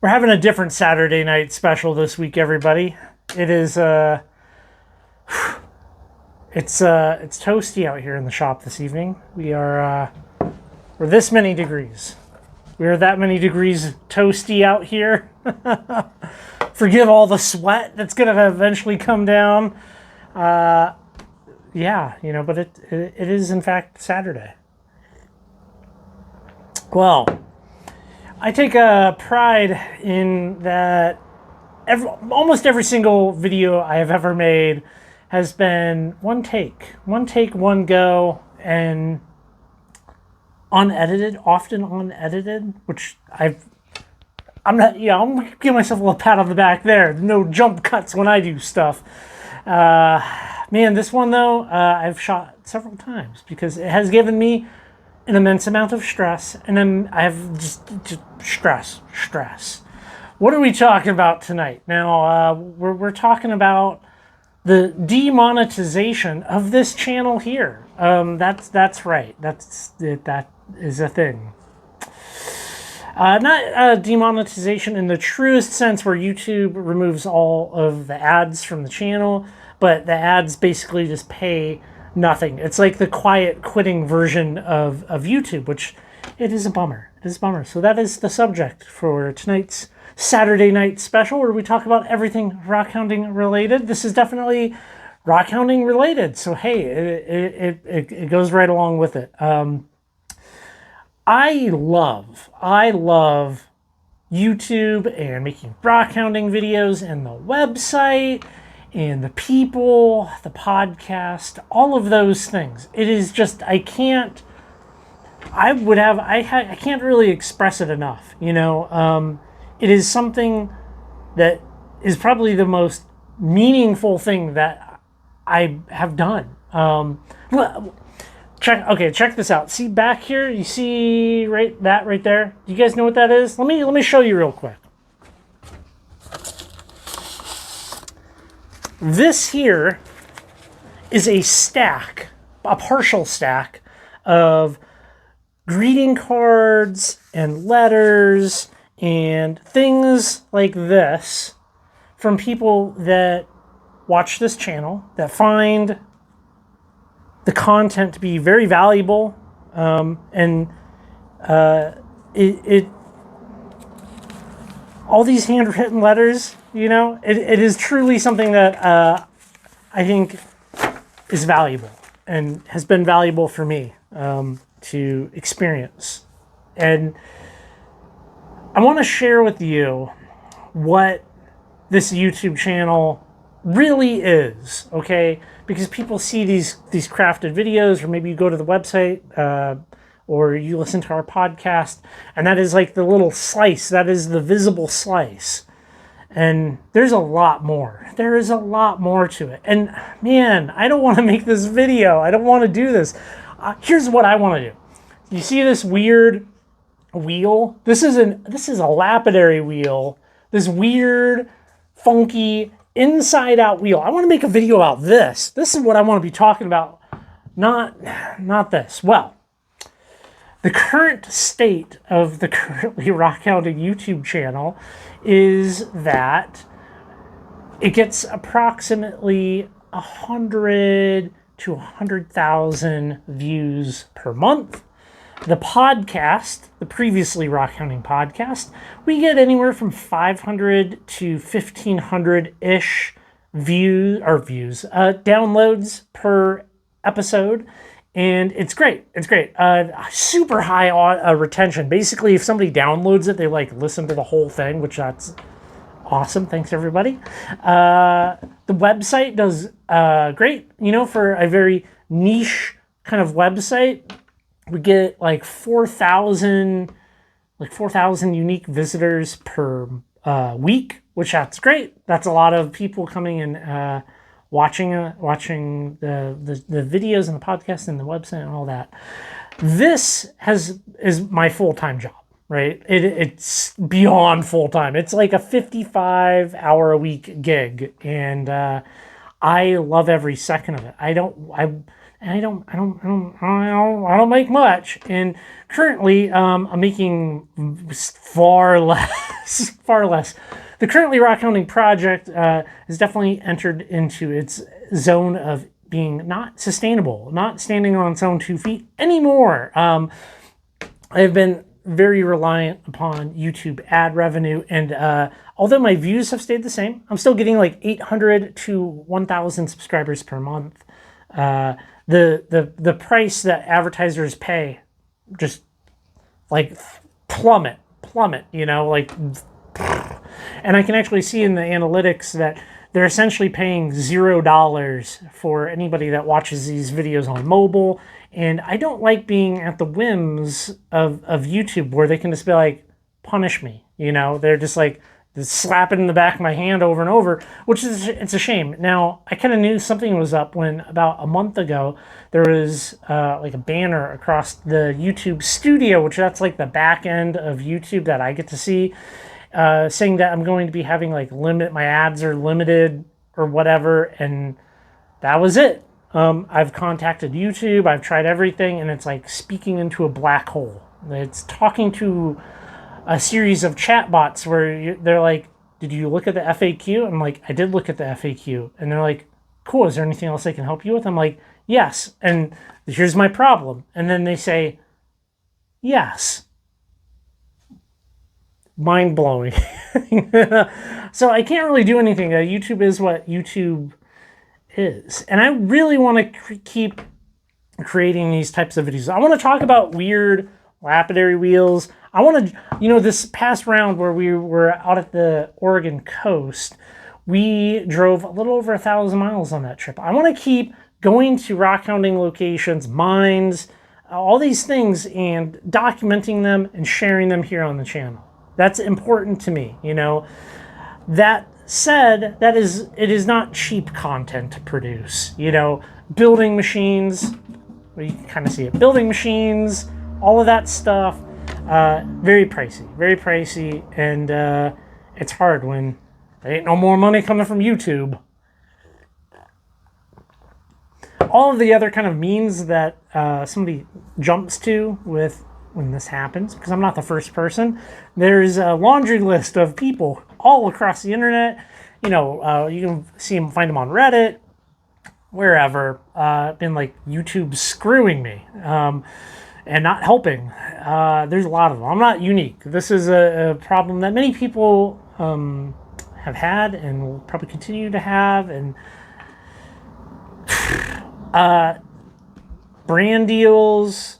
We're having a different Saturday night special this week, everybody. It is it's toasty out here in the shop this evening. We're this many degrees. We are that many degrees toasty out here. Forgive all the sweat that's gonna eventually come down. Yeah, but it is in fact Saturday. Well, I take a pride in that almost every single video I have ever made has been one take, one go, and unedited, often unedited, which I'm gonna give myself a little pat on the back there. No jump cuts when I do stuff. Man, this one though, I've shot several times because it has given me an immense amount of stress, and then I have just stress. What are we talking about tonight? Now, we're talking about the demonetization of this channel here. That's right. That is a thing. Not demonetization in the truest sense, where YouTube removes all of the ads from the channel, but the ads basically just pay nothing. It's like the quiet quitting version of YouTube, which it is a bummer. It is a bummer. So that is the subject for tonight's Saturday night special, where we talk about everything rockhounding related. This is definitely rockhounding related. So hey, it goes right along with it. I love YouTube and making rockhounding videos and the website and the people, the podcast, all of those things. It is just, I can't really express it enough, It is something that is probably the most meaningful thing that I have done. Check this out. See back here, you see right there? Do you guys know what that is? Let me show you real quick. This here is a partial stack of greeting cards and letters and things like this from people that watch this channel, that find the content to be very valuable, and all these handwritten letters, it is truly something that I think is valuable and has been valuable for me to experience. And I want to share with you what this YouTube channel really is, okay? Because people see these crafted videos, or maybe you go to the website, or you listen to our podcast, and that is like the little slice, that is the visible slice. And there's a lot more. There is a lot more to it. And man, I don't want to make this video. I don't want to do this. Here's what I want to do. You see this weird wheel? This is a lapidary wheel. This weird, funky, inside-out wheel. I want to make a video about this. This is what I want to be talking about. Not this. Well, the current state of the currently rockhounding YouTube channel is that it gets approximately 100 to 100,000 views per month. The podcast, the previously rockhounding podcast, we get anywhere from 500 to 1,500-ish downloads per episode. And it's great. It's great. Super high retention. Basically, if somebody downloads it, they listen to the whole thing, which that's awesome. Thanks, everybody. The website does great. For a very niche kind of website, we get 4,000 unique visitors per week, which that's great. That's a lot of people coming and watching the videos and the podcast and the website and all that. This is my full-time job, right? It's beyond full-time. It's like a 55-hour-a-week gig, and I love every second of it. I don't make much, and currently I'm making far less less, far less. The Currently Rockhounding project has definitely entered into its zone of being not sustainable, not standing on its own 2 feet anymore. I've been very reliant upon YouTube ad revenue, and although my views have stayed the same, I'm still getting like 800 to 1,000 subscribers per month. The price that advertisers pay just like plummet, you know, like, and I can actually see in the analytics that they're essentially paying $0 for anybody that watches these videos on mobile. And I don't like being at the whims of YouTube where they can just be like, punish me. You know, they're just like slapping in the back of my hand over and over, which is, it's a shame. Now, I kind of knew something was up when about a month ago, there was like a banner across the YouTube studio, which that's like the back end of YouTube that I get to see, saying that I'm going to be having like my ads are limited or whatever. And that was it. I've contacted YouTube, I've tried everything, and it's like speaking into a black hole. It's talking to a series of chatbots where they're like, did you look at the FAQ? I'm like, I did look at the FAQ. And they're like, cool, is there anything else I can help you with? I'm like, yes, and here's my problem. And then they say, yes. Mind-blowing. So I can't really do anything. YouTube is what YouTube is. And I really want to keep creating these types of videos. I want to talk about weird lapidary wheels. I want to, you know, this past round where we were out at the Oregon coast, we drove a little over 1,000 miles on that trip. I want to keep going to rockhounding locations, mines, all these things, and documenting them and sharing them here on the channel. That's important to me, you know. That said, it is not cheap content to produce. You know, building machines, well, you can kind of see it, building machines, all of that stuff, very pricey, and it's hard when there ain't no more money coming from YouTube. All of the other kind of means that somebody jumps to when this happens, because I'm not the first person, there's a laundry list of people all across the internet. You know, you can see them, find them on Reddit, wherever. Been like YouTube screwing me and not helping. There's a lot of them. I'm not unique. This is a problem that many people have had and will probably continue to have. And brand deals,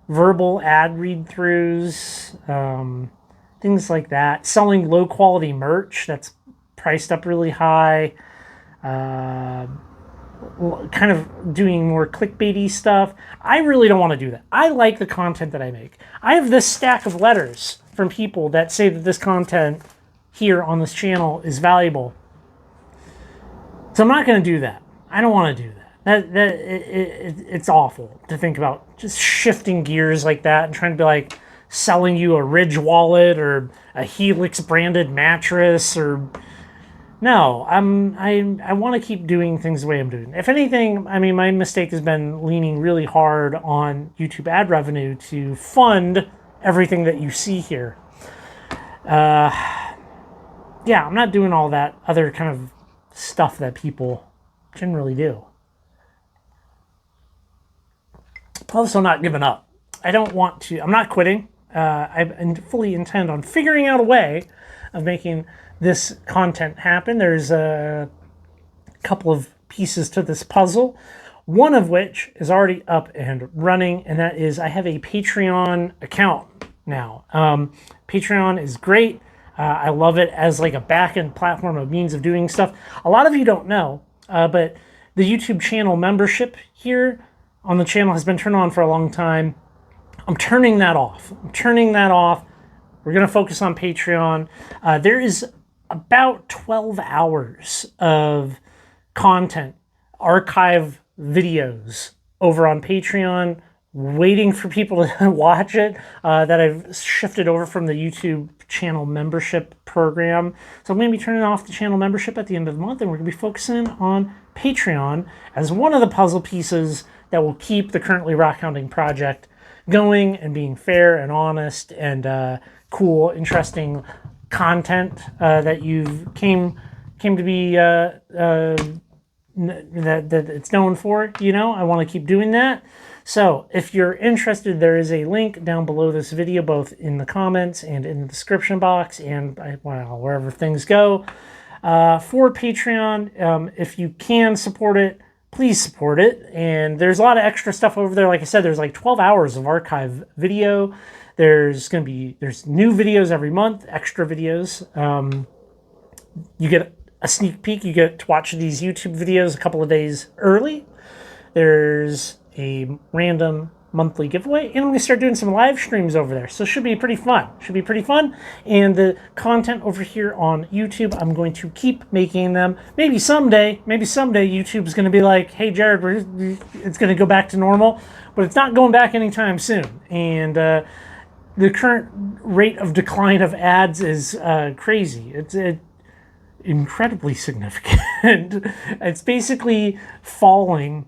verbal ad read-throughs, things like that. Selling low-quality merch that's priced up really high. Kind of doing more clickbaity stuff. I really don't want to do that. I like the content that I make. I have this stack of letters from people that say that this content here on this channel is valuable. So I'm not going to do that. I don't want to do that. It's awful to think about just shifting gears like that and trying to be like selling you a Ridge wallet or a Helix branded mattress or no. I want to keep doing things the way I'm doing. If anything, I mean, my mistake has been leaning really hard on YouTube ad revenue to fund everything that you see here. Yeah, I'm not doing all that other kind of stuff that people generally do. Also not giving up. I don't want to, I'm not quitting. I fully intend on figuring out a way of making this content happen. There's a couple of pieces to this puzzle, one of which is already up and running, and that is I have a Patreon account now. Patreon is great. I love it as like a back-end platform, a means of doing stuff. A lot of you don't know, but the YouTube channel membership here on the channel has been turned on for a long time. I'm turning that off. We're going to focus on Patreon. There is about 12 hours of content, archive videos over on Patreon, waiting for people to watch it, that I've shifted over from the YouTube channel membership program. So I'm going to be turning off the channel membership at the end of the month, and we're going to be focusing on Patreon as one of the puzzle pieces that will keep the Currently Rockhounding project going and being fair and honest and cool, interesting, content that you've came to be that it's known for. You know, I want to keep doing that. So if you're interested, there is a link down below this video, both in the comments and in the description box, and well, wherever things go, for Patreon. If you can support it, please support it. And there's a lot of extra stuff over there. Like I said, there's like 12 hours of archive video. There's new videos every month, extra videos. You get a sneak peek. You get to watch these YouTube videos a couple of days early. There's a random monthly giveaway, and I'm going to start doing some live streams over there. So it should be pretty fun. And the content over here on YouTube, I'm going to keep making them. Maybe someday YouTube's going to be like, hey, Jared, it's going to go back to normal, but it's not going back anytime soon. And the current rate of decline of ads is crazy. It's incredibly significant. It's basically falling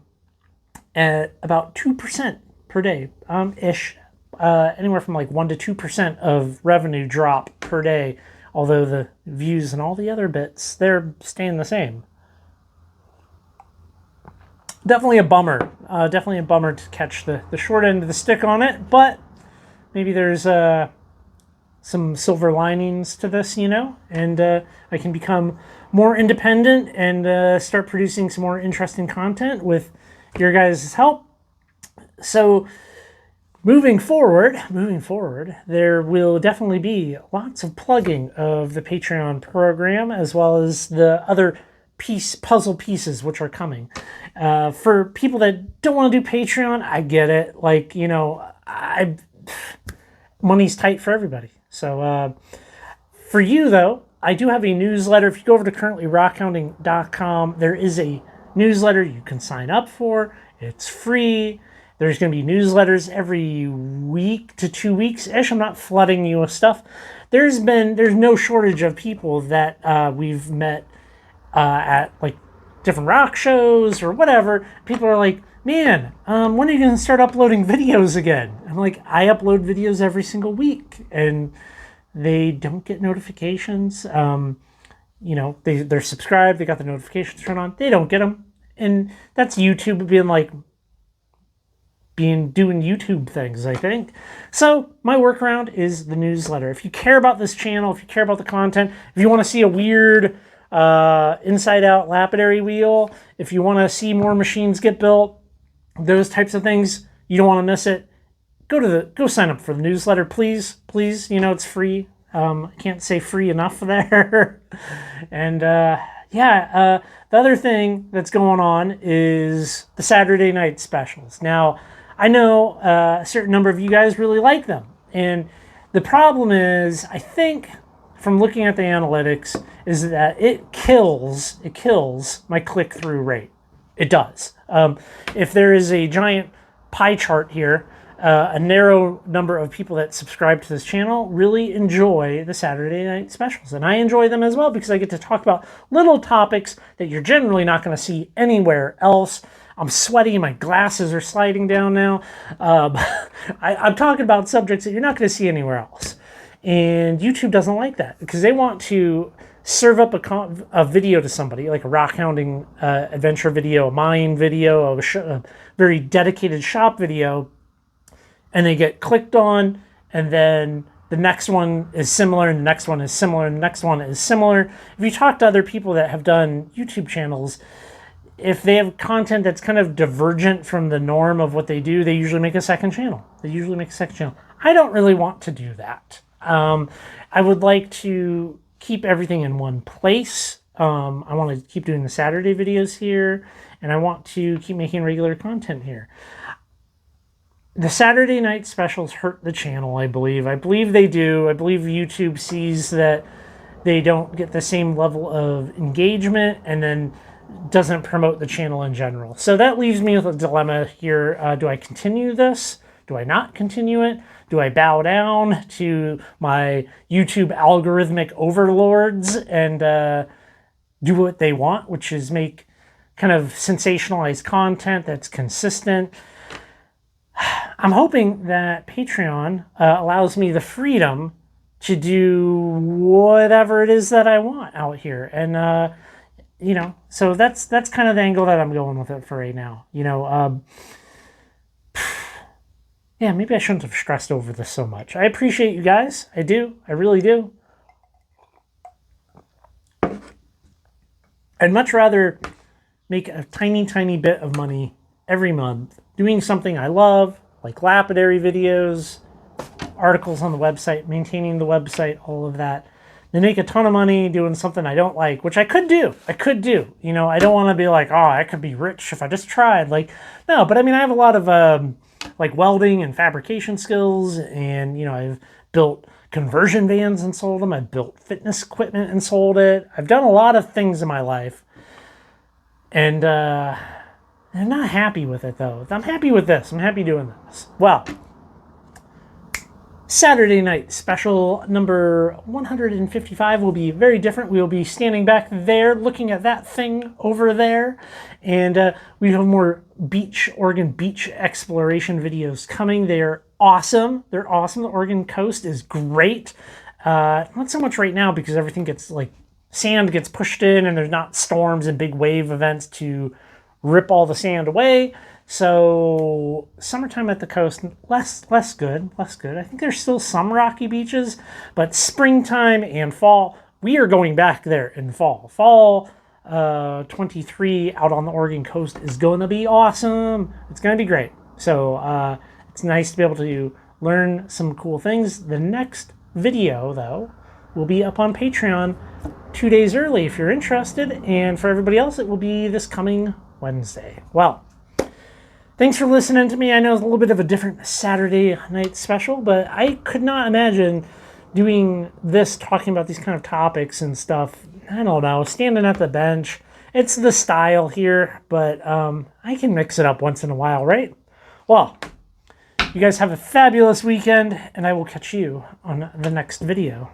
at about 2% per day, ish. Anywhere from like 1 to 2% of revenue drop per day, although the views and all the other bits, they're staying the same. Definitely a bummer. Definitely a bummer to catch the short end of the stick on it, but maybe there's some silver linings to this, you know, and I can become more independent and start producing some more interesting content with your guys' help. So moving forward, there will definitely be lots of plugging of the Patreon program, as well as the other puzzle pieces which are coming. For people that don't want to do Patreon, I get it. Like, you know, money's tight for everybody. So for you, though, I do have a newsletter. If you go over to currentlyrockhounding.com, there is a newsletter you can sign up for. It's free. There's going to be newsletters every week to 2 weeks-ish. I'm not flooding you with stuff. There's no shortage of people that we've met at like different rock shows or whatever. People are like, man, when are you going to start uploading videos again? I'm like, I upload videos every single week, and they don't get notifications. You know, they're subscribed, they got the notifications turned on, they don't get them. And that's YouTube doing YouTube things, I think. So my workaround is the newsletter. If you care about this channel, if you care about the content, if you want to see a weird inside out lapidary wheel, if you want to see more machines get built, those types of things, you don't want to miss it, go sign up for the newsletter, please. You know, it's free. I can't say free enough there. And the other thing that's going on is the Saturday night specials. Now, I know a certain number of you guys really like them. And the problem is, I think, from looking at the analytics, is that it kills my click-through rate. It does. If there is a giant pie chart here, a narrow number of people that subscribe to this channel really enjoy the Saturday night specials. And I enjoy them as well because I get to talk about little topics that you're generally not going to see anywhere else. I'm sweaty, my glasses are sliding down now. I'm talking about subjects that you're not going to see anywhere else. And YouTube doesn't like that because they want to serve up a video to somebody, like a rockhounding adventure video, a mine video, a very dedicated shop video, and they get clicked on, and then the next one is similar, and the next one is similar, and the next one is similar. If you talk to other people that have done YouTube channels, if they have content that's kind of divergent from the norm of what they do, they usually make a second channel. I don't really want to do that. I would like to keep everything in one place. I want to keep doing the Saturday videos here, and I want to keep making regular content here. The Saturday night specials hurt the channel, I believe. I believe they do. I believe YouTube sees that they don't get the same level of engagement and then doesn't promote the channel in general. So that leaves me with a dilemma here. Do I continue this? Do I not continue it? Do I bow down to my YouTube algorithmic overlords and do what they want, which is make kind of sensationalized content that's consistent? I'm hoping that Patreon allows me the freedom to do whatever it is that I want out here. And, you know, so that's kind of the angle that I'm going with it for right now. You know, yeah, maybe I shouldn't have stressed over this so much. I appreciate you guys. I do. I really do. I'd much rather make a tiny, tiny bit of money every month doing something I love, like lapidary videos, articles on the website, maintaining the website, all of that, than make a ton of money doing something I don't like, which I could do. I could do. You know, I don't want to be like, oh, I could be rich if I just tried. Like, no, but I mean, I have a lot of like welding and fabrication skills, and, you know, I've built conversion vans and sold them. I've built fitness equipment and sold it. I've done a lot of things in my life, and I'm not happy with it, though. I'm happy with this. I'm happy doing this. Well, Saturday night special number 155 will be very different. We will be standing back there looking at that thing over there. And we have more Oregon beach exploration videos coming. They're awesome. They're awesome. The Oregon coast is great. Not so much right now because everything gets like sand gets pushed in and there's not storms and big wave events to rip all the sand away. So summertime at the coast, less good. I think there's still some rocky beaches, but springtime and fall, we are going back there in fall. Fall 23 out on the Oregon coast is going to be awesome. It's going to be great. So it's nice to be able to learn some cool things. The next video, though, will be up on Patreon 2 days early if you're interested. And for everybody else, it will be this coming Wednesday. Well, thanks for listening to me. I know it's a little bit of a different Saturday night special, but I could not imagine doing this, talking about these kind of topics and stuff. I don't know, standing at the bench. It's the style here, but I can mix it up once in a while, right? Well, you guys have a fabulous weekend, and I will catch you on the next video.